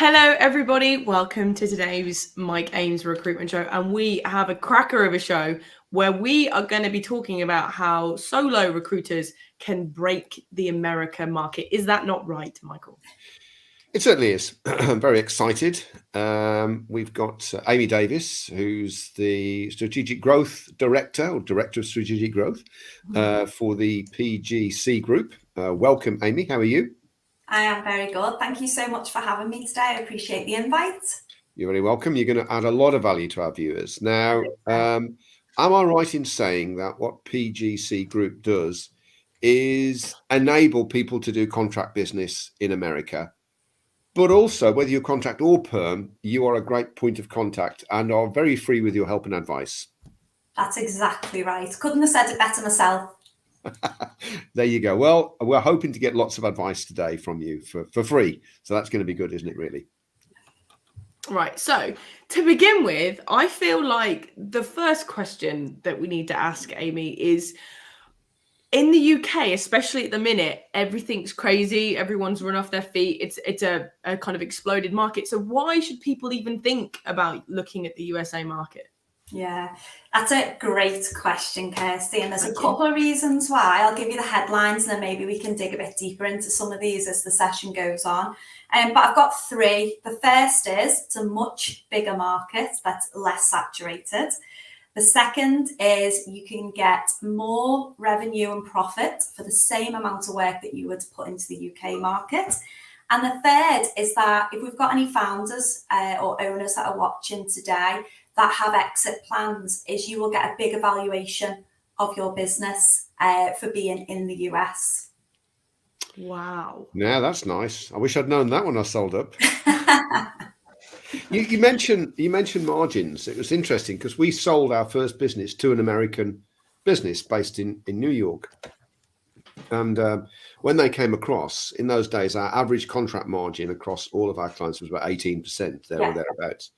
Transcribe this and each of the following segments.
Hello, everybody. Welcome to today's Mike Ames Recruitment Show. And we have a cracker of a show where we are going to be talking about how solo recruiters can break the America market. Is that not right, Michael? It certainly is. I'm very excited. We've got Amy Davis, who's the Strategic Growth Director or Director of Strategic Growth for the PGC Group. Welcome, Amy. How are you? I am very good. Thank you so much for having me today. I appreciate the invite. You're very welcome. You're going to add a lot of value to our viewers. Now, am I right in saying that what PGC Group does is enable people to do contract business in America? But also, whether you're contract or perm, you are a great point of contact and are very free with your help and advice. That's exactly right. Couldn't have said it better myself. There you go. Well, we're hoping to get lots of advice today from you for free. So that's going to be good, isn't it, really? Right. So to begin with, I feel like the first question that we need to ask, Amy, is in the UK, especially at the minute, everything's crazy. Everyone's run off their feet. It's a kind of exploded market. So why should people even think about looking at the USA market? Yeah, that's a great question, Kirsty. And there's a couple of reasons why. I'll give you the headlines and then maybe we can dig a bit deeper into some of these as the session goes on. But I've got three. The first is it's a much bigger market that's less saturated. The second is you can get more revenue and profit for the same amount of work that you would put into the UK market. And the third is that if we've got any founders or owners that are watching today that have exit plans, is you will get a bigger valuation of your business for being in the US. Wow. Yeah, that's nice. I wish I'd known that when I sold up. You mentioned margins. It was interesting because we sold our first business to an American business based in New York. And when they came across, in those days, our average contract margin across all of our clients was about 18%, there or thereabouts.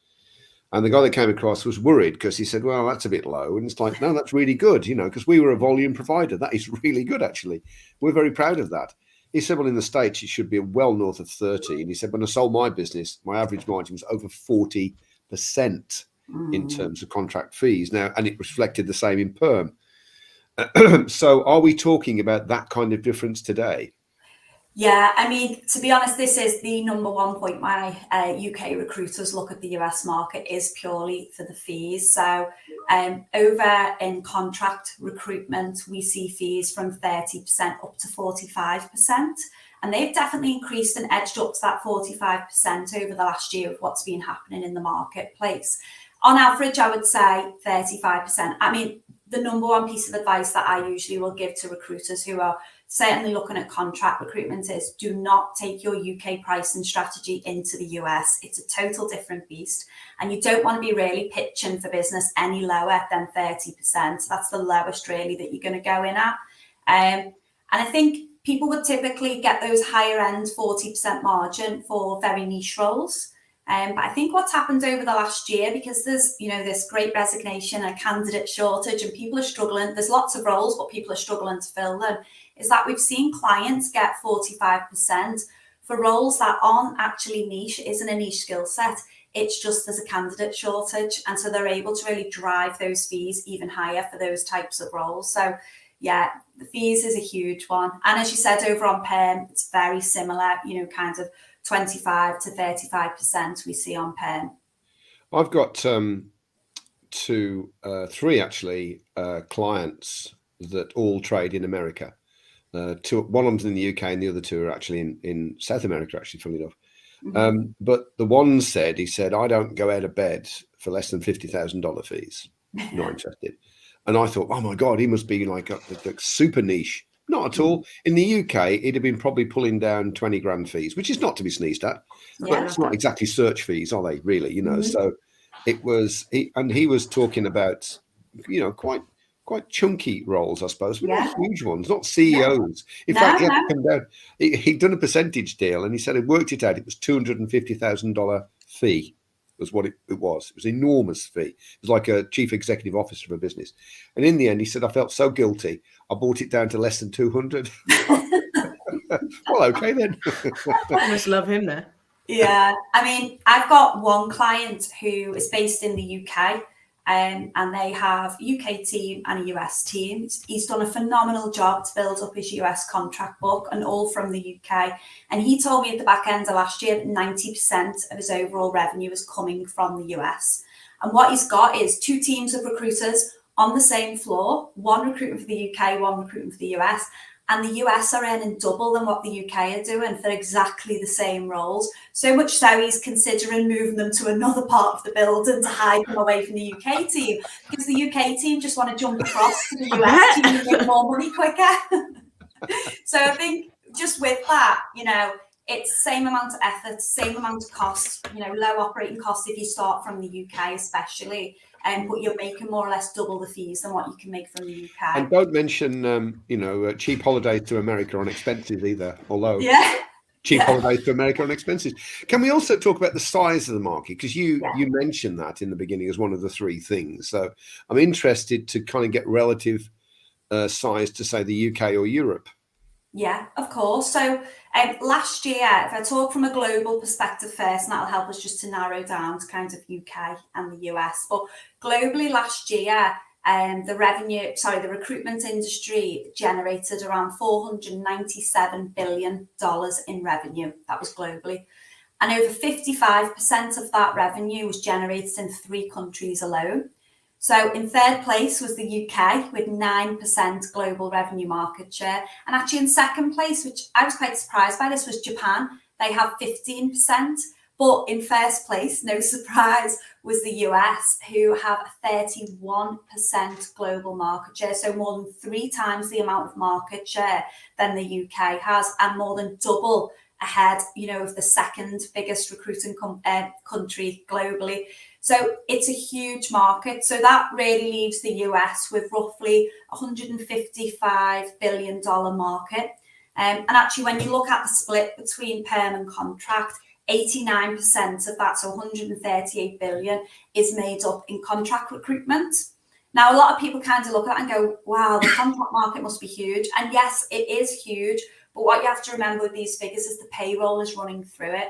And the guy that came across was worried because he said, well, that's a bit low. And it's like, no, that's really good, because we were a volume provider. That is really good, actually. We're very proud of that. He said, well, in the States, it should be well north of 30. And he said, when I sold my business, my average margin was over 40% in terms of contract fees. Now, and it reflected the same in perm. So are we talking about that kind of difference today? Yeah, I mean, to be honest, this is the number one point why UK recruiters look at the US market is purely for the fees. So over in contract recruitment, we see fees from 30% up to 45%. And they've definitely increased and edged up to that 45% over the last year with what's been happening in the marketplace. On average, I would say 35%. I mean, the number one piece of advice that I usually will give to recruiters who are certainly looking at contract recruitment is do not take your UK pricing strategy into the US. It's a total different beast. And you don't want to be really pitching for business any lower than 30%. That's the lowest really that you're going to go in at. And I think people would typically get those higher end 40% margin for very niche roles. But I think what's happened over the last year, because there's, this great resignation and candidate shortage and people are struggling, there's lots of roles, but people are struggling to fill them, is that we've seen clients get 45% for roles that aren't actually niche. It isn't a niche skill set. It's just there's a candidate shortage. And so they're able to really drive those fees even higher for those types of roles. So yeah, the fees is a huge one. And as you said, over on perm, it's very similar, kind of 25 to 35% we see on perm. I've got three actually clients that all trade in America. One of them's in the UK and the other two are actually in South America, actually, funnily enough. But the one said, I don't go out of bed for less than $50,000 fees. Not interested. And I thought, oh my God, he must be like a super niche. Not at all. In the UK, it'd have been probably pulling down 20 grand fees, which is not to be sneezed at. But it's not exactly search fees, are they, really? So it was, he was talking about, quite chunky roles, I suppose, but not huge ones, not CEOs. In fact, he had to come down. He'd done a percentage deal and he said he worked it out. It was $250,000 fee. Was what it was. It was an enormous fee. It was like a chief executive officer of a business. And in the end, he said, I felt so guilty. I brought it down to less than 200. Well, okay then. I must love him there. Yeah, I mean, I've got one client who is based in the UK, and they have a UK team and a US team. He's done a phenomenal job to build up his US contract book, and all from the UK. And he told me at the back end of last year that 90% of his overall revenue is coming from the US. And what he's got is 2 teams of recruiters on the same floor, one recruiting for the UK, one recruiting for the US. And the US are earning double than what the UK are doing for exactly the same roles. So much so he's considering moving them to another part of the building to hide them away from the UK team, because the UK team just want to jump across to the US team and make more money quicker. So I think just with that, you know, it's same amount of effort, same amount of cost, you know, low operating costs if you start from the UK especially. But you're making more or less double the fees than what you can make from the UK. And don't mention, you know, cheap holidays to America on expenses either, although cheap holidays to America on expenses. Can we also talk about the size of the market? Because you mentioned that in the beginning as one of the 3 things. So I'm interested to kind of get relative size to, say, the UK or Europe. Yeah, of course. So last year, if I talk from a global perspective first, and that'll help us just to narrow down to kind of UK and the US. But globally last year, the recruitment industry generated around $497 billion in revenue. That was globally. And over 55% of that revenue was generated in 3 countries alone. So in 3rd place was the UK with 9% global revenue market share. And actually in 2nd place, which I was quite surprised by this, was Japan. They have 15%. But in 1st place, no surprise, was the US, who have 31% global market share. So more than 3 times the amount of market share than the UK has, and more than double ahead, you know, of the 2nd biggest recruiting country globally. So it's a huge market. So that really leaves the US with roughly $155 billion market. And actually, when you look at the split between perm and contract, 89% of that, so 138 billion, is made up in contract recruitment. Now, a lot of people kind of look at that and go, wow, the contract market must be huge. And yes, it is huge. But what you have to remember with these figures is the payroll is running through it.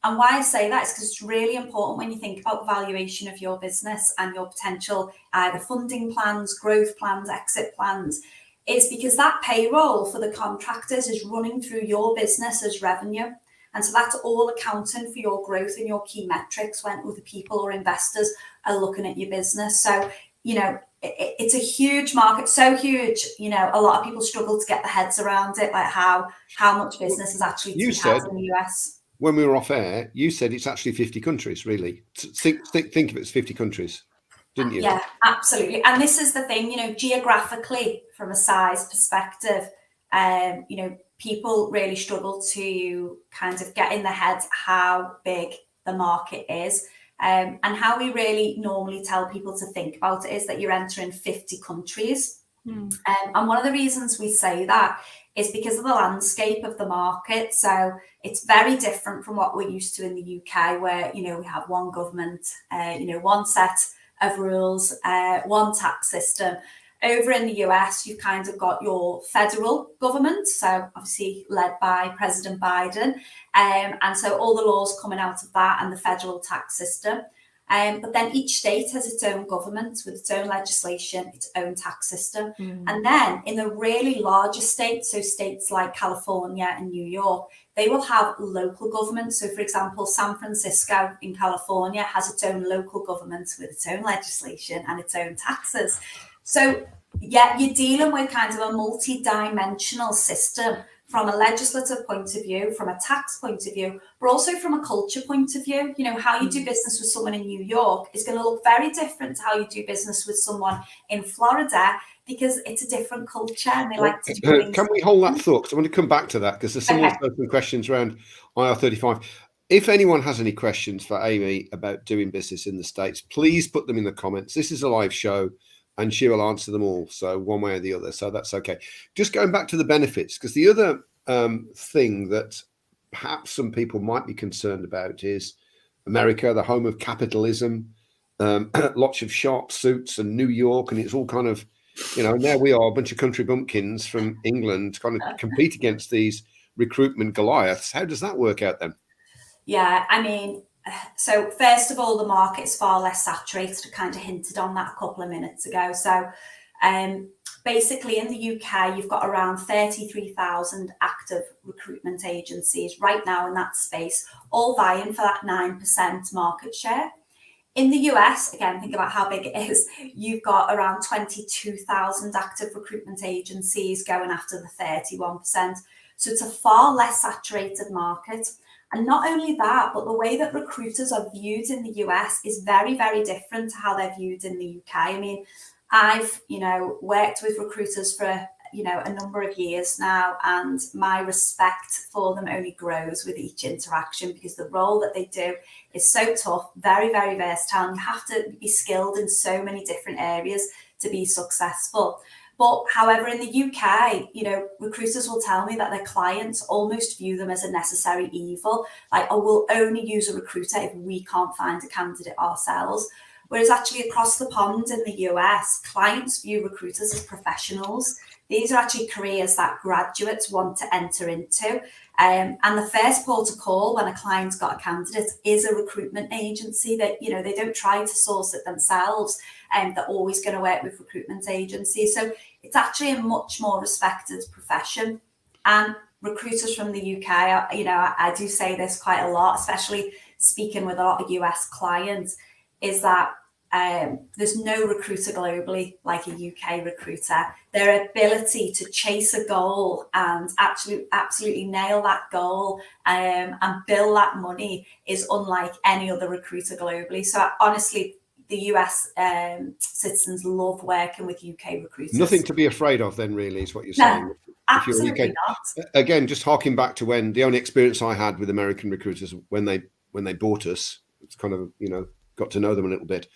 And why I say that is because it's really important when you think about valuation of your business and your potential either funding plans, growth plans, exit plans, is because that payroll for the contractors is running through your business as revenue. And so that's all accounting for your growth and your key metrics when other people or investors are looking at your business. So, you know, it's a huge market, so huge, you know, a lot of people struggle to get their heads around it, like how much business is actually to be had in the US. When we were off air, you said it's actually 50 countries, really. Think of it as 50 countries, didn't you? Yeah, absolutely. And this is the thing, you know, geographically, from a size perspective, you know, people really struggle to kind of get in their heads how big the market is. And how we really normally tell people to think about it is that you're entering 50 countries. And one of the reasons we say that is because of the landscape of the market. So it's very different from what we're used to in the UK, where, you know, we have one government, you know, one set of rules, one tax system. Over in the US, you've kind of got your federal government, so obviously led by President Biden. And so all the laws coming out of that and the federal tax system. But then each state has its own government with its own legislation, its own tax system. And then in the really larger states, so states like California and New York, they will have local government. So, for example, San Francisco in California has its own local government with its own legislation and its own taxes. So, yeah, you're dealing with kind of a multi-dimensional system from a legislative point of view, from a tax point of view, but also from a culture point of view. You know, how you do business with someone in New York is going to look very different to how you do business with someone in Florida, because it's a different culture and they like to do things. Can we hold that thought? Because I want to come back to that, because there's some open questions around IR35. If anyone has any questions for Amy about doing business in the States, please put them in the comments. This is a live show, and she will answer them all, so one way or the other, so that's okay. Just going back to the benefits, because the other thing that perhaps some people might be concerned about is America, the home of capitalism, lots of sharp suits and New York, and it's all kind of, you know, and there we are, a bunch of country bumpkins from England kind of compete against these recruitment Goliaths. How does that work out then? Yeah, I mean, so first of all, the market's far less saturated. I kind of hinted on that a couple of minutes ago. So basically in the UK, you've got around 33,000 active recruitment agencies right now in that space, all vying for that 9% market share. In the US, again, think about how big it is. You've got around 22,000 active recruitment agencies going after the 31%. So it's a far less saturated market. And not only that, but the way that recruiters are viewed in the US is very, very different to how they're viewed in the UK. I mean, I've, worked with recruiters for, a number of years now, and my respect for them only grows with each interaction, because the role that they do is so tough, very, very versatile, and you have to be skilled in so many different areas to be successful. But however, in the UK, recruiters will tell me that their clients almost view them as a necessary evil. Like, oh, we'll only use a recruiter if we can't find a candidate ourselves. Whereas actually across the pond in the US, clients view recruiters as professionals. These are actually careers that graduates want to enter into. And the first port of call when a client's got a candidate is a recruitment agency. That, they don't try to source it themselves, and they're always going to work with recruitment agencies. So it's actually a much more respected profession. And recruiters from the UK, I do say this quite a lot, especially speaking with a lot of US clients, is that there's no recruiter globally like a UK recruiter. Their ability to chase a goal and absolutely nail that goal and bill that money is unlike any other recruiter globally. So honestly, the US citizens love working with UK recruiters. Nothing to be afraid of then, really, is what you're saying. No, absolutely not. Again, just harking back to when the only experience I had with American recruiters when they bought us, it's kind of, got to know them a little bit.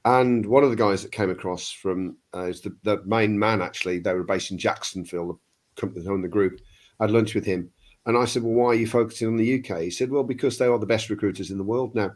And one of the guys that came across from is the main man, actually. They were based in Jacksonville, the company that owned the group. I had lunch with him. And I said, well, why are you focusing on the UK? He said, well, because they are the best recruiters in the world. Now,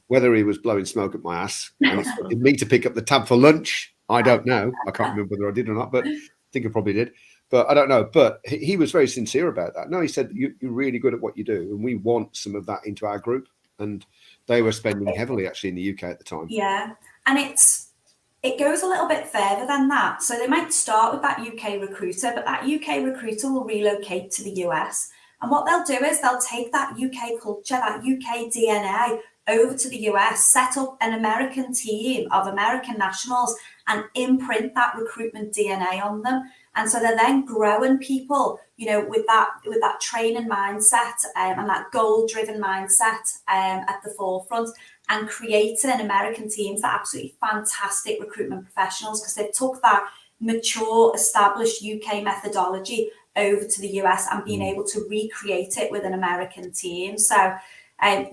whether he was blowing smoke at my ass and expected me to pick up the tab for lunch, I don't know. I can't remember whether I did or not, but I think I probably did. But I don't know. But he was very sincere about that. No, he said, you're really good at what you do, and we want some of that into our group. And they were spending heavily, actually, in the UK at the time. Yeah. And it goes a little bit further than that. So they might start with that UK recruiter, but that UK recruiter will relocate to the US. And what they'll do is they'll take that UK culture, that UK DNA over to the US, set up an American team of American nationals and imprint that recruitment DNA on them. And so they're then growing people, with that training mindset and that goal-driven mindset at the forefront, and creating American teams that are absolutely fantastic recruitment professionals, because they've took that mature, established UK methodology over to the US and being able to recreate it with an American team. So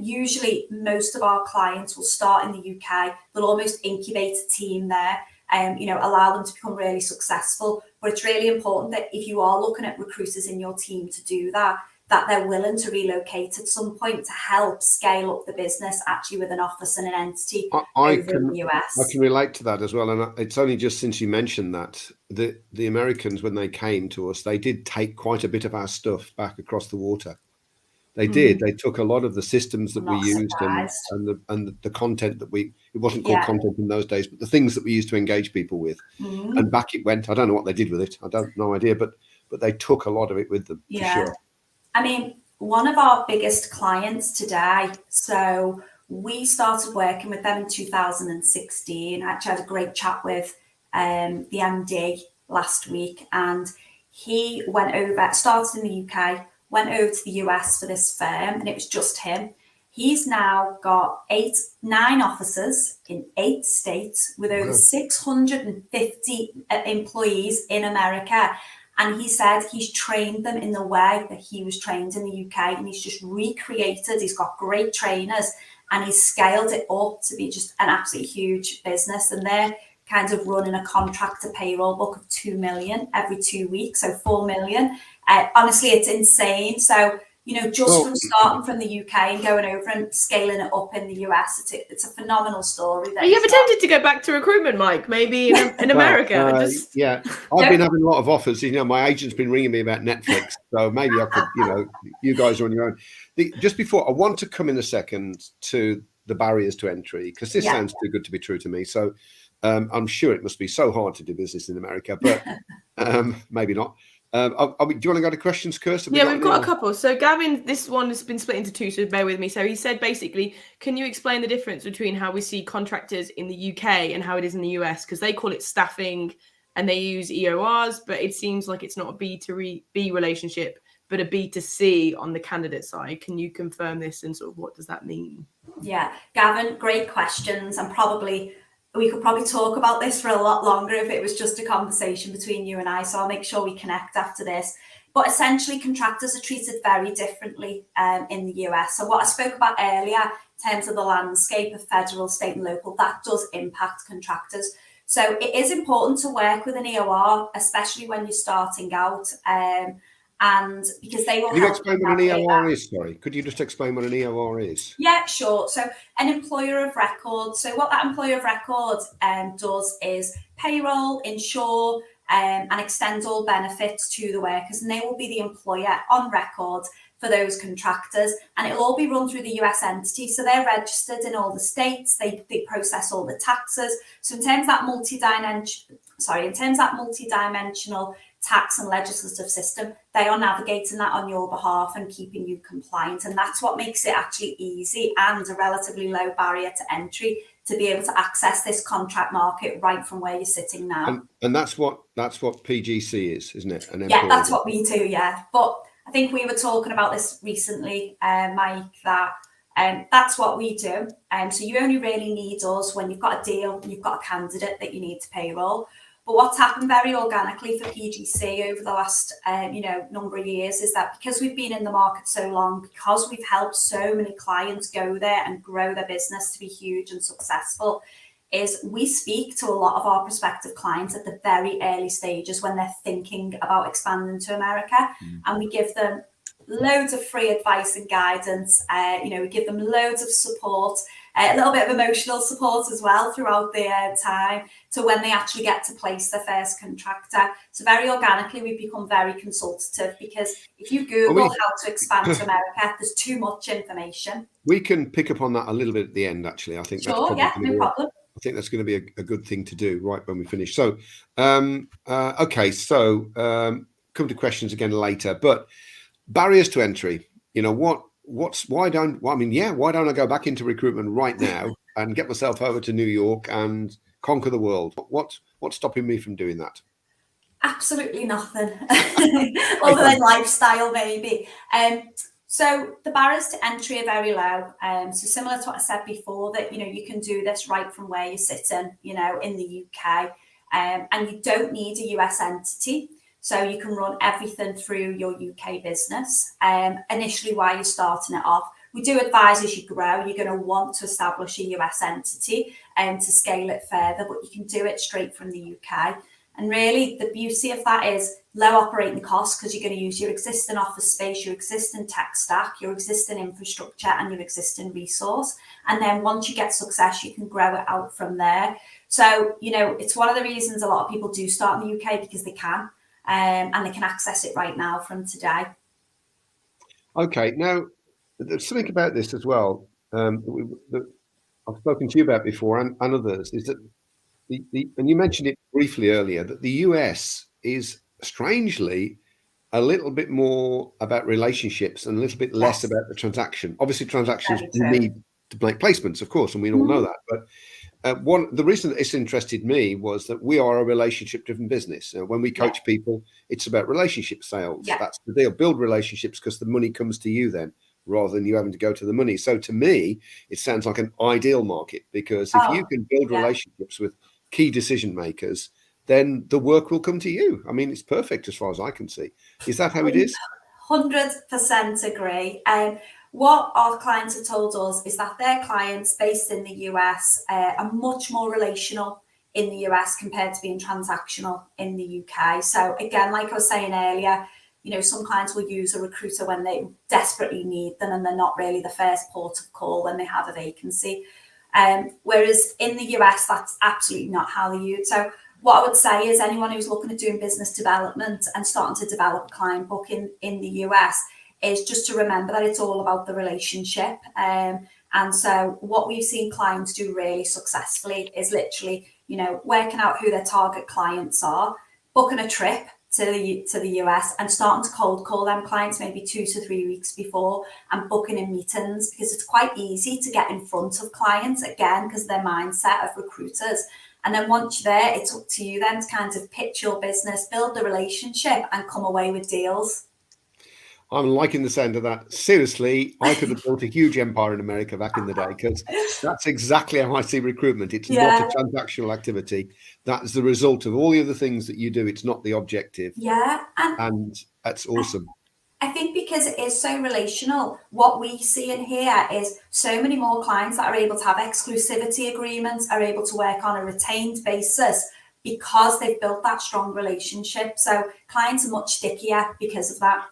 usually most of our clients will start in the UK. They'll almost incubate a team there, allow them to become really successful. But it's really important that if you are looking at recruiters in your team to do that they're willing to relocate at some point to help scale up the business, actually with an office and an entity over in the US. I can relate to that as well. And it's only just since you mentioned that, the Americans, when they came to us, they did take quite a bit of our stuff back across the water. They did. They took a lot of the systems that we used and the content that it wasn't called content in those days, but the things that we used to engage people with. And back it went. I don't know what they did with it. No idea. But they took a lot of it with them, for sure. I mean, one of our biggest clients today, so we started working with them in 2016. I actually had a great chat with the MD last week, and he started in the UK, went over to the US for this firm, and it was just him. He's now got 9 offices in 8 states with over 650 employees in America. And he said he's trained them in the way that he was trained in the UK, and he's just recreated. He's got great trainers, and he's scaled it up to be just an absolutely huge business. And they're kind of running a contractor payroll book of 2 million every 2 weeks, so 4 million. Honestly, it's insane. So just from starting from the UK and going over and scaling it up in the US. It's a phenomenal story. Are you ever tempted to go back to recruitment, Mike? Maybe in America? Yeah, I've been having a lot of offers. My agent's been ringing me about Netflix, so maybe I could. You guys are on your own. Just before, I want to come in a second to the barriers to entry, because this sounds too good to be true to me. So I'm sure it must be so hard to do business in America, but maybe not. Do you want to go to questions, Kirsten? We've got a couple. So Gavin, this one has been split into two, so bear with me. So he said basically, can you explain the difference between how we see contractors in the UK and how it is in the US? Because they call it staffing and they use EORs, but it seems like it's not a B2B relationship, but a B2C on the candidate side. Can you confirm this and sort of what does that mean? Yeah, Gavin, great questions. And we could probably talk about this for a lot longer if it was just a conversation between you and I. So I'll make sure we connect after this. But essentially, contractors are treated very differently in the US. So what I spoke about earlier in terms of the landscape of federal, state and local, that does impact contractors. So it is important to work with an EOR, especially when you're starting out. And because they will. Can you explain what an EOR is? Sorry, could you just explain what an EOR is? Yeah, sure. So an employer of record. So what that employer of record does is payroll, insure, and extend all benefits to the workers, and they will be the employer on record for those contractors, and it'll all be run through the US entity. So they're registered in all the states. They process all the taxes. So in terms of that multi-dimensional tax and legislative system, they are navigating that on your behalf and keeping you compliant. And that's what makes it actually easy and a relatively low barrier to entry to be able to access this contract market right from where you're sitting now. And that's what PGC is, isn't it? Yeah, that's what we do, yeah. But I think we were talking about this recently, Mike, that that's what we do. So you only really need us when you've got a deal and you've got a candidate that you need to payroll. But what's happened very organically for PGC over the last number of years is that because we've been in the market so long, because we've helped so many clients go there and grow their business to be huge and successful, is we speak to a lot of our prospective clients at the very early stages when they're thinking about expanding to America, and we give them loads of free advice and guidance. We give them loads of support, a little bit of emotional support as well throughout their time to when they actually get to place their first contractor. So very organically, we've become very consultative, because if you Google how to expand to America, there's too much information. We can pick up on that a little bit at the end, actually. I think sure, that's no problem. I think that's going to be a good thing to do right when we finish. So, okay, so come to questions again later. But barriers to entry, why don't I go back into recruitment right now and get myself over to New York and conquer the world? What's stopping me from doing that? Absolutely nothing, other than lifestyle, maybe. So the barriers to entry are very low. So similar to what I said before, that you can do this right from where you're sitting, in the UK, and you don't need a US entity. So you can run everything through your UK business. Initially, while you're starting it off, we do advise as you grow, you're going to want to establish a US entity to scale it further, but you can do it straight from the UK. And really, the beauty of that is low operating costs, because you're going to use your existing office space, your existing tech stack, your existing infrastructure, and your existing resource. And then once you get success, you can grow it out from there. So, it's one of the reasons a lot of people do start in the UK, because they can. And they can access it right now from today. Okay, now there's something about this as well that I've spoken to you about before and others, is that and you mentioned it briefly earlier, that the US is strangely a little bit more about relationships and a little bit less about the transaction. Obviously, transactions you need to make placements, of course, and we all know that. But the reason that this interested me was that we are a relationship-driven business. When we coach people, it's about relationship sales. Yeah. That's the deal. Build relationships, because the money comes to you then, rather than you having to go to the money. So to me, it sounds like an ideal market, because if you can build relationships with key decision makers, then the work will come to you. I mean, it's perfect as far as I can see. Is that how it is? 100% agree. What our clients have told us is that their clients based in the US are much more relational in the US compared to being transactional in the UK. So again, like I was saying earlier, You know, some clients will use a recruiter when they desperately need them and they're not really the first port of call when they have a vacancy. Whereas in the US, that's absolutely not how they use it. So what I would say is anyone who's looking at doing business development and starting to develop a client book in the US is just to remember that it's all about the relationship. And so what we've seen clients do really successfully is literally, you know, working out who their target clients are, booking a trip to the US and starting to cold call them clients maybe 2 to 3 weeks before and booking in meetings, because it's quite easy to get in front of clients again because their mindset of recruiters. And then once you're there, it's up to you then to kind of pitch your business, build the relationship and come away with deals. I'm liking the sound of that. Seriously, I could have built a huge empire in America back in the day, because that's exactly how I see recruitment. It's not a transactional activity. That's the result of all the other things that you do. It's not the objective. Yeah. And that's awesome. I think because it is so relational, what we see in here is so many more clients that are able to have exclusivity agreements, are able to work on a retained basis because they've built that strong relationship. So clients are much stickier because of that.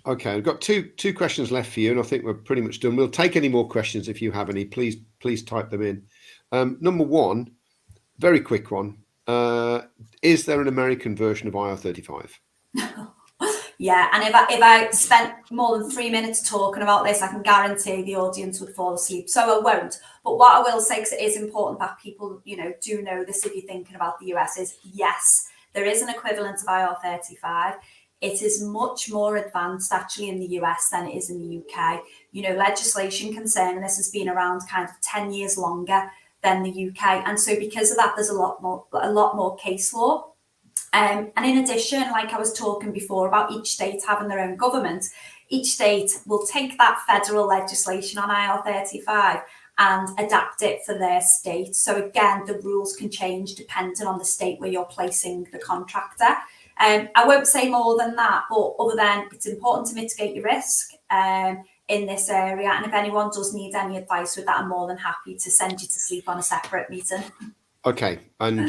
Okay, I've got two questions left for you, and I think we're pretty much done. We'll take any more questions if you have any. Please type them in. Number one, very quick one. Is there an American version of IR35? Yeah, and if I spent more than 3 minutes talking about this, I can guarantee the audience would fall asleep. So I won't. But what I will say, because it is important that people, you know, do know this if you're thinking about the US, is yes, there is an equivalent of IR35. It is much more advanced actually in the US than it is in the UK. You know, legislation concerning this has been around kind of 10 years longer than the UK. And so because of that, there's a lot more case law. And in addition, like I was talking before about each state having their own government, each state will take that federal legislation on IR35 and adapt it for their state. So again, the rules can change depending on the state where you're placing the contractor. I won't say more than that, but other than it's important to mitigate your risk in this area. And if anyone does need any advice with that, I'm more than happy to send you to sleep on a separate meeting. Okay, and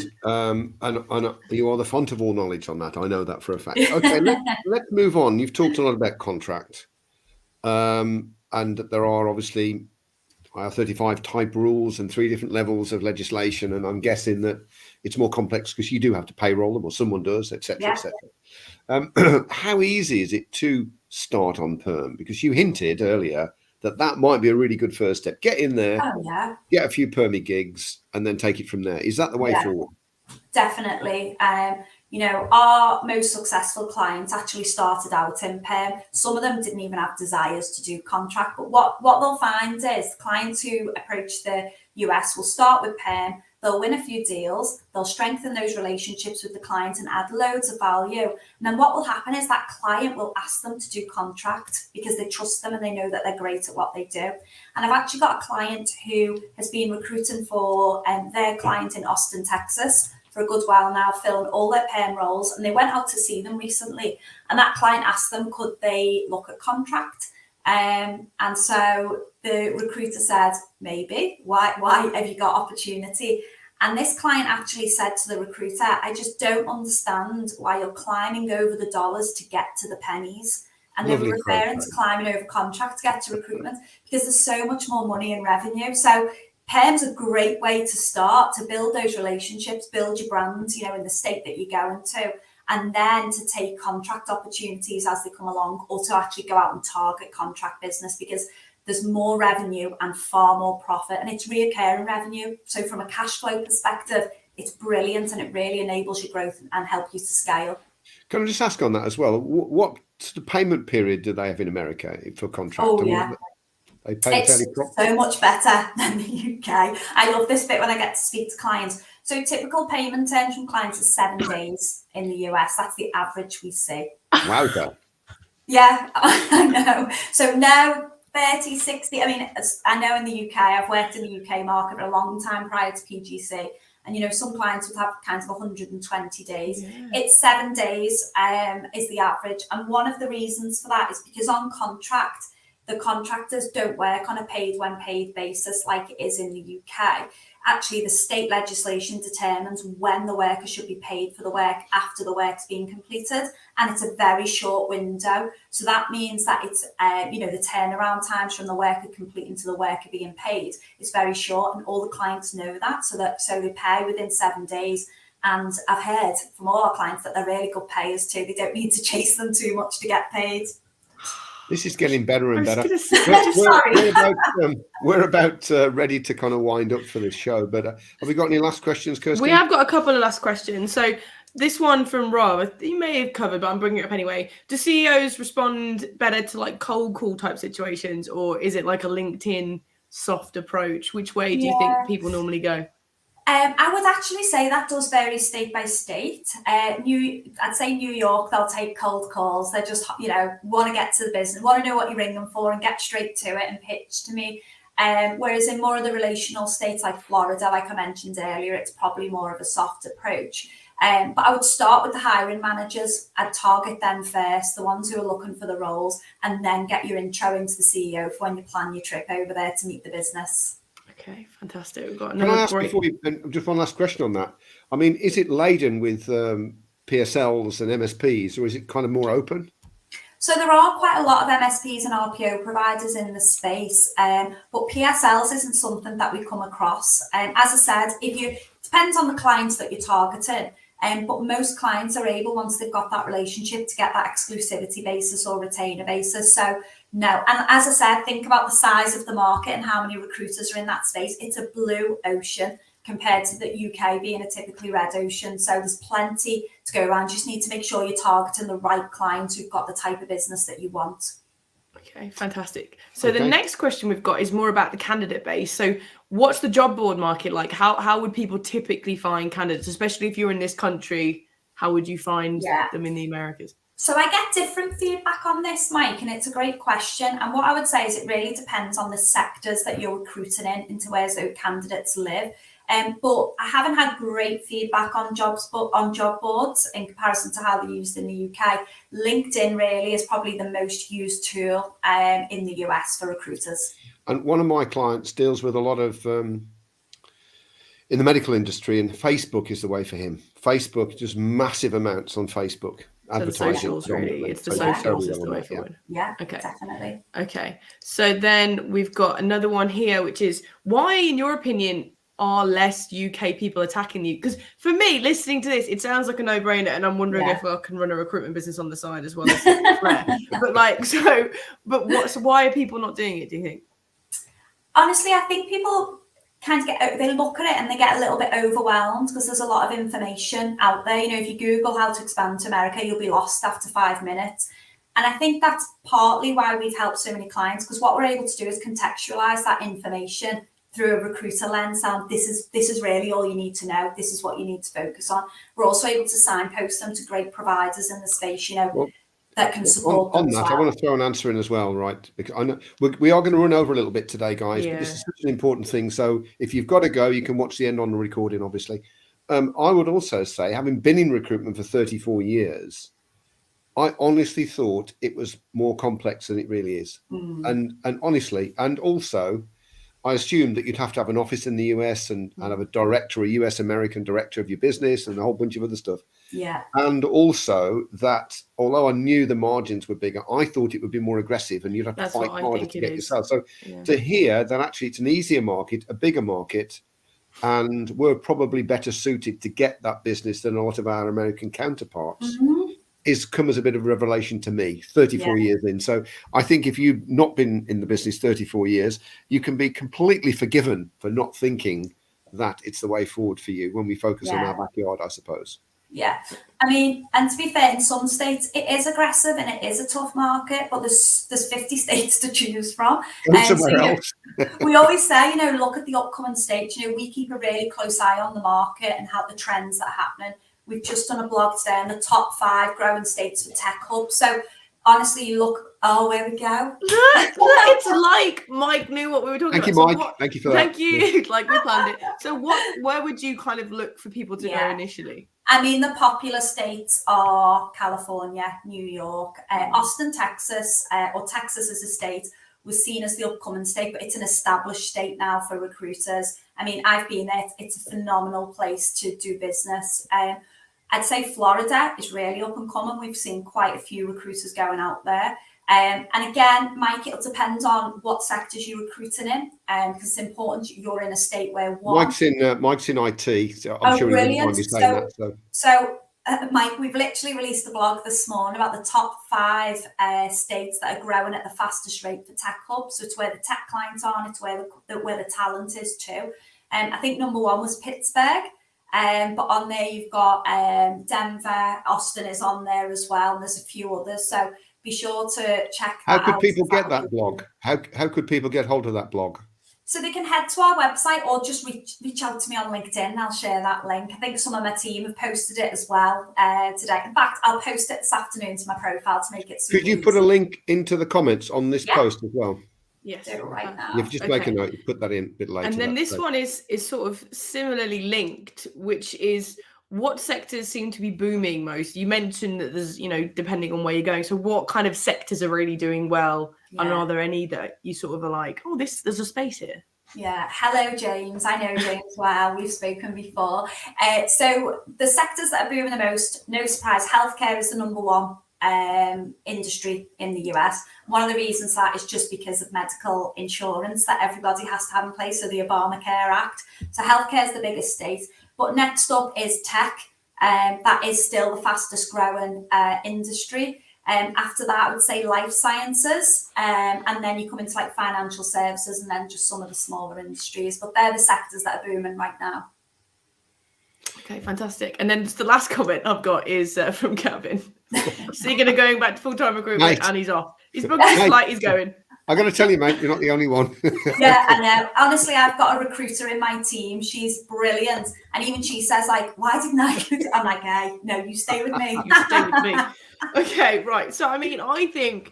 you are the font of all knowledge on that. I know that for a fact. Okay, let's move on. You've talked a lot about contract, and there are obviously IR35 type rules and 3 different levels of legislation, and I'm guessing that it's more complex because you do have to payroll them, or someone does, etc., etc. How easy is it to start on perm? Because you hinted earlier that might be a really good first step. Get in there, get a few permy gigs, and then take it from there. Is that the way forward? Definitely. You know, our most successful clients actually started out in perm. Some of them didn't even have desires to do contract. But what they'll find is clients who approach the US will start with perm. They'll win a few deals, they'll strengthen those relationships with the client and add loads of value. And then what will happen is that client will ask them to do contract because they trust them and they know that they're great at what they do. And I've actually got a client who has been recruiting for their client in Austin, Texas for a good while now, filling all their perm roles. And they went out to see them recently. And that client asked them, could they look at contract? And so the recruiter said, maybe, why have you got opportunity? And this client actually said to the recruiter, I just don't understand why you're climbing over the dollars to get to the pennies. And they were referring to climbing over contract to get to recruitment because there's so much more money and revenue. So perm's a great way to start, to build those relationships, build your brand, you know, in the state that you're going to. And then to take contract opportunities as they come along, or to actually go out and target contract business because there's more revenue and far more profit, and it's reoccurring revenue. So from a cash flow perspective, it's brilliant and it really enables your growth and help you to scale. Can I just ask on that as well? What sort of payment period do they have in America for contract? Oh, yeah. They pay it's so much better than the UK. I love this bit when I get to speak to clients. So typical payment terms from clients is 7 days in the US. That's the average we see. Wow. Yeah, I know. So now 30, 60. I mean, I know in the UK, I've worked in the UK market for a long time prior to PGC. And, you know, some clients would have kind of 120 days. Yeah. It's 7 days is the average. And one of the reasons for that is because on contract, the contractors don't work on a paid when paid basis like it is in the UK. Actually, the state legislation determines when the worker should be paid for the work after the work's been completed, and it's a very short window. So that means that it's, the turnaround times from the worker completing to the worker being paid is very short, and all the clients know that. So they pay within 7 days. And I've heard from all our clients that they're really good payers too. They don't need to chase them too much to get paid. This is getting better and better. We're about ready to kind of wind up for this show, but have we got any last questions, Kirsty? We have got a couple of last questions. So this one from Rob, you may have covered, but I'm bringing it up anyway. Do CEOs respond better to like cold call type situations, or is it like a LinkedIn soft approach? Which way do you think people normally go? I would actually say that does vary state by state. I'd say New York, they'll take cold calls. They just, want to get to the business, want to know what you ring them for and get straight to it and pitch to me. Whereas in more of the relational states like Florida, like I mentioned earlier, it's probably more of a soft approach. But I would start with the hiring managers. I'd target them first, the ones who are looking for the roles, and then get your intro into the CEO for when you plan your trip over there to meet the business. Okay, fantastic. We've got Can I ask before you, just one last question on that? I mean, is it laden with PSLs and MSPs, or is it kind of more open? So there are quite a lot of MSPs and RPO providers in the space, but PSLs isn't something that we come across. As I said, depends on the clients that you're targeting. But most clients are able, once they've got that relationship, to get that exclusivity basis or retainer basis. So no, and as I said, think about the size of the market and how many recruiters are in that space. It's a blue ocean compared to the UK being a typically red ocean. So there's plenty to go around. You just need to make sure you're targeting the right clients who've got the type of business that you want. Okay, fantastic. So the next question we've got is more about the candidate base. So what's the job board market like? How would people typically find candidates, especially if you're in this country? How would you find them in the Americas? So I get different feedback on this, Mike, and it's a great question. And what I would say is it really depends on the sectors that you're recruiting into where those candidates live. But I haven't had great feedback on job boards in comparison to how they're used in the UK. LinkedIn really is probably the most used tool in the US for recruiters. And one of my clients deals with a lot of in the medical industry, and Facebook is the way for him. Facebook, just massive amounts on Facebook. So the socials, really. It's the socials is the way forward. Yeah, okay, definitely. Okay. So then we've got another one here, which is why, in your opinion, are less UK people attacking you? Because for me, listening to this, it sounds like a no-brainer, and I'm wondering if I can run a recruitment business on the side as well. But why are people not doing it, do you think? Honestly, I think people kind of they look at it and they get a little bit overwhelmed because there's a lot of information out there. If you Google how to expand to America, you'll be lost after 5 minutes. And I think that's partly why we've helped so many clients, because what we're able to do is contextualize that information through a recruiter lens. And this is really all you need to know. This is what you need to focus on. We're also able to signpost them to great providers in the space, that can support on that. I want to throw an answer in as well, right? Because I know we are going to run over a little bit today, guys, but this is such an important thing. So if you've got to go, you can watch the end on the recording, obviously. I would also say, having been in recruitment for 34 years, I honestly thought it was more complex than it really is. And honestly, and also, I assumed that you'd have to have an office in the US and have a director, a US American director of your business and a whole bunch of other stuff. Yeah. And also that, although I knew the margins were bigger, I thought it would be more aggressive and you'd have to fight harder to get yourself. So to hear that actually it's an easier market, a bigger market, and we're probably better suited to get that business than a lot of our American counterparts. Is come as a bit of a revelation to me 34 years in. So I think if you've not been in the business 34 years, you can be completely forgiven for not thinking that it's the way forward for you when we focus on our backyard, I suppose. Yeah. I mean, and to be fair, in some states it is aggressive and it is a tough market, but there's 50 states to choose from. We always say, look at the upcoming states. We keep a really close eye on the market and how the trends that are happening. We've just done a blog today on the top 5 growing states for tech hubs. So honestly, you look, where we go. Look, it's like Mike knew what we were talking about. Thank you, Mike. Thank you for that. Thank you. Like we planned it. So where would you kind of look for people to go initially? I mean, the popular states are California, New York, Austin, Texas, or Texas as a state was seen as the upcoming state, but it's an established state now for recruiters. I mean, I've been there. It's a phenomenal place to do business. I'd say Florida is really up and coming. We've seen quite a few recruiters going out there. And again, Mike, it'll depend on what sectors you're recruiting in, because it's important you're in a state where Mike's in IT, so I'm sure brilliant. He wouldn't mind me saying that. So Mike, we've literally released a blog this morning about the top 5 states that are growing at the fastest rate for tech hubs. So it's where the tech clients are, and it's where the talent is too. I think number 1 was Pittsburgh. But on there you've got Denver, Austin is on there as well, and there's a few others. So be sure to check that out. How could people get that blog? How could people get hold of that blog? So they can head to our website or just reach out to me on LinkedIn. I'll share that link. I think some of my team have posted it as well today. In fact, I'll post it this afternoon to my profile to make it super Could you put a link into the comments on this post as well? Yes. Do it right now. You just make a note, you put that in a bit later. And then this one is sort of similarly linked, which is what sectors seem to be booming most? You mentioned that there's, depending on where you're going. So what kind of sectors are really doing well? Yeah. And are there any that you sort of are like, oh, there's a space here? Yeah. Hello, James. I know James well. We've spoken before. So the sectors that are booming the most, no surprise, healthcare is the number 1 industry in the US. One of the reasons that is just because of medical insurance that everybody has to have in place, so the Obamacare Act. So healthcare is the biggest state. But next up is tech. That is still the fastest growing industry. After that, I would say life sciences. And then you come into like financial services and then just some of the smaller industries. But they're the sectors that are booming right now. Okay, fantastic. And then just the last comment I've got is from Kevin. So you're going to go back to full-time recruitment, and he's off. He's booked his flight, he's going. I got to tell you, mate, you're not the only one. Yeah, I know. Honestly, I've got a recruiter in my team. She's brilliant. And even she says, like, why didn't I? I'm like, hey, no, you stay with me. You stay with me. Okay, right. So, I mean, I think,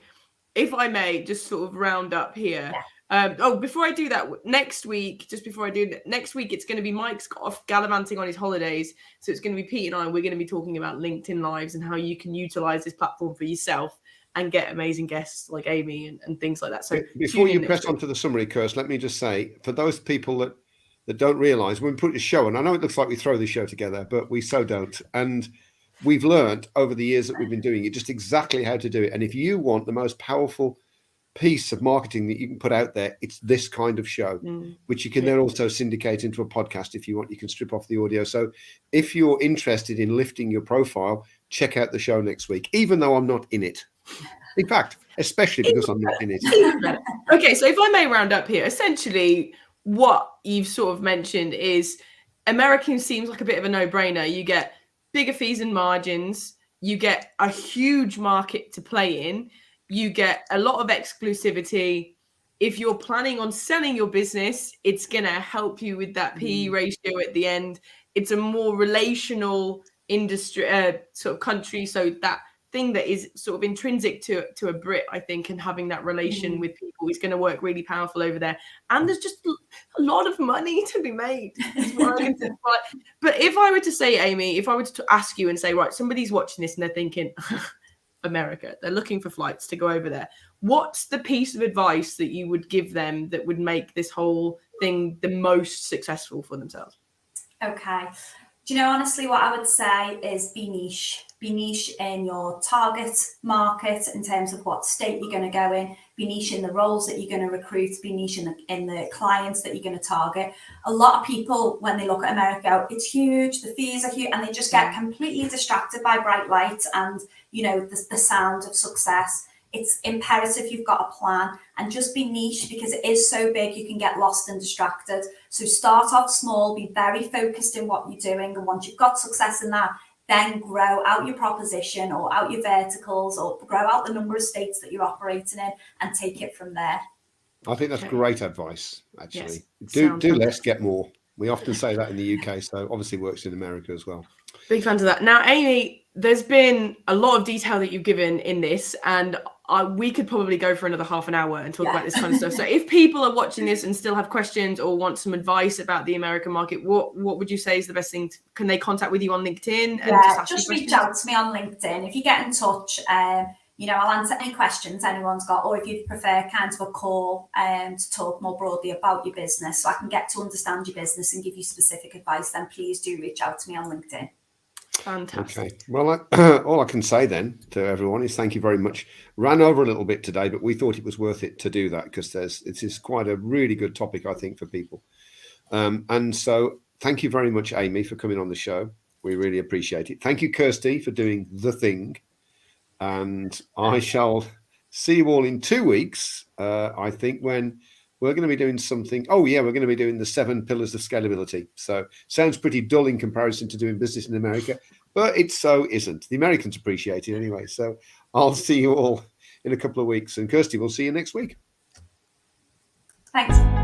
if I may, just sort of round up here. Yeah. Before I do that, next week, it's going to be Mike's off gallivanting on his holidays. So it's going to be Pete and I, we're going to be talking about LinkedIn Lives and how you can utilize this platform for yourself and get amazing guests like Amy and things like that. So before you press on to the summary, Kirst, let me just say, for those people that don't realise, when we put a show on, I know it looks like we throw the show together, but we so don't. And we've learned over the years that we've been doing it just exactly how to do it. And if you want the most powerful piece of marketing that you can put out there, it's this kind of show, which you can then also syndicate into a podcast if you want. You can strip off the audio. So if you're interested in lifting your profile, check out the show next week, even though I'm not in it. In fact, especially because I'm not in it. Okay, so if I may round up here, essentially what you've sort of mentioned is American seems like a bit of a no-brainer. You get bigger fees and margins. You get a huge market to play in. You get a lot of exclusivity. If you're planning on selling your business, it's going to help you with that PE ratio at the end. It's a more relational industry, sort of country. So that thing that is sort of intrinsic to a Brit, I think, and having that relation with people is going to work really powerful over there. And there's just a lot of money to be made. But if I were to say, Amy, if I were to ask you and say, right, somebody's watching this and they're thinking, America, they're looking for flights to go over there. What's the piece of advice that you would give them that would make this whole thing the most successful for themselves? Okay. Do you know, honestly, what I would say is be niche. Be niche in your target market in terms of what state you're going to go in. Be niche in the roles that you're going to recruit. Be niche in the clients that you're going to target. A lot of people, when they look at America, it's huge, the fees are huge, and they just get completely distracted by bright lights and, you know, the sound of success. It's imperative you've got a plan and just be niche because it is so big you can get lost and distracted. So start off small, be very focused in what you're doing. And once you've got success in that, then grow out your proposition or out your verticals or grow out the number of states that you're operating in and take it from there. I think that's great advice, actually. Yes. Do less, get more. We often say that in the UK, so obviously works in America as well. Big fans of that. Now, Amy, there's been a lot of detail that you've given in this, and we could probably go for another half an hour and talk about this kind of stuff. So if people are watching this and still have questions or want some advice about the American market, what would you say is the best thing? Can they contact with you on LinkedIn? And just reach out to me on LinkedIn. If you get in touch, I'll answer any questions anyone's got, or if you'd prefer kind of a call to talk more broadly about your business so I can get to understand your business and give you specific advice, then please do reach out to me on LinkedIn. Fantastic. Okay. Well, all I can say then to everyone is thank you very much. Ran over a little bit today, but we thought it was worth it to do that because this is quite a really good topic, I think, for people. And so thank you very much, Amy, for coming on the show. We really appreciate it. Thank you, Kirsty, for doing the thing. And I shall see you all in 2 weeks, I think, when we're going to be doing something. Oh, yeah, we're going to be doing the 7 pillars of scalability. So sounds pretty dull in comparison to doing business in America, but it so isn't. The Americans appreciate it anyway. So I'll see you all in a couple of weeks. And Kirsty, we'll see you next week. Thanks.